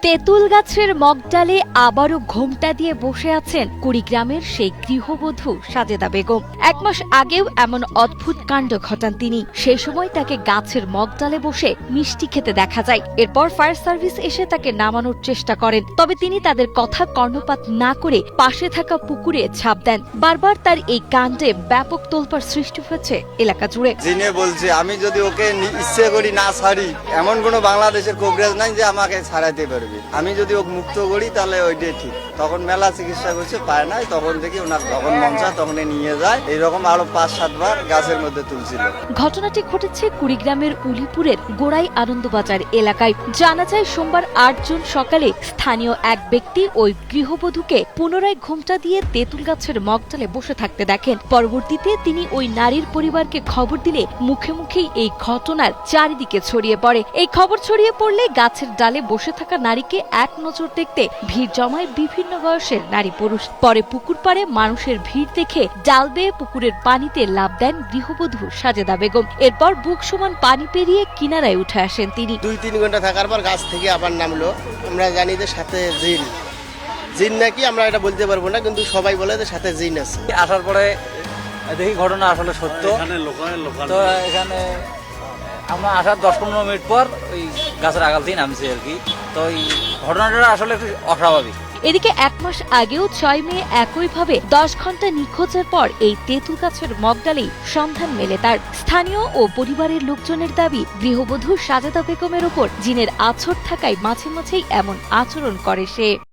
তেঁতুল গাছের মগডালে আবারও ঘোমটা দিয়ে বসে আছেন কুড়িগ্রামের সেই গৃহবধূ সাজেদা বেগম। 1 মাস আগেও এমন অদ্ভুত কাণ্ড ঘটান তিনি। সেই সময় তাকে গাছের মগডালে বসে মিষ্টি খেতে দেখা যায়। এরপর ফায়ার সার্ভিস এসে তাকে নামানোর চেষ্টা করেন, তবে তিনি তাদের কথা কর্ণপাত না করে পাশে থাকা পুকুরে ঝাঁপ দেন। বারবার তার এই কাণ্ডে ব্যাপক তোলপাড় সৃষ্টি হয়েছে এলাকা জুড়ে। জিনে বলছে আমি যদি ওকে ইচ্ছে করি না ছাড়ি, এমন কোনো বাংলাদেশের কবিরাজ নাই যে আমাকে ছাড়াইতে পারবে। আমি যদি ওকে মুক্ত করি তাহলে ওইটাই ঠিক। তখন মেলা চিকিৎসা করছে, পায় নাই, তখন থেকে ওনার যখন মন চায় তখন নিয়ে যায়। এইরকম আরো 5-7 বার গাছের মধ্যে তুলছিল। ঘটনাটি ঘটেছে কুড়িগ্রামের উলিপুরের গোড়াই আনন্দবাজার এলাকায়। জানা যায় সোমবার 8 জুন সকালে স্থানীয় এক ব্যক্তি ওই গৃহবধূকে পুনরায় ঘোমটা দিয়ে তেঁতুল গাছের মগডালে বসে থাকতে দেখেন। পরবর্তীতে তিনি ওই নারীর পরিবারকে খবর দিলে মুখে মুখেই এই ঘটনার চারিদিকে ছড়িয়ে পড়ে। এই খবর ছড়িয়ে পড়লে গাছের ডালে বসে থাকা নারীকে এক নজর দেখতে ভিড় জমায় বিভিন্ন বয়সের নারী পুরুষ। পরে পুকুর পাড়ে মানুষের ভিড় দেখে ডাল বেয়ে পুকুরের পানিতে লাফ দেন গৃহবধূ সাজেদা বেগম। এরপর বুক সমান পানি পেরিয়ে কিনারায় উঠে আসেন তিনি। 2-3 ঘন্টা থাকার পর গাছ থেকে আবার নামলো। আমরা জানি যে সাথে জিন নাকি আমরা এটা বলতে পারবো না, কিন্তু সবাই বলে যে সাথে জিন আছে। আসার পরে দেখি ঘটনা আসলে সত্য। তো এখানে আমরা আসার 10-15 মিনিট পর ওই গাছের আগাল দিয়ে নামছি আর কি। তো এই ঘটনাটা আসলে একটু অস্বাভাবিক। এদিকে 1 মাস আগেও 6 মে একইভাবে 10 ঘন্টা নিখোঁজের পর এই তেঁতুল গাছের মগডালেই সন্ধান মেলে তার। স্থানীয় ও পরিবারের লোকজনের দাবি, গৃহবধূ সাজেদা বেগমের ওপর জিনের আছর থাকায় মাঝে মাঝেই এমন আচরণ করে সে।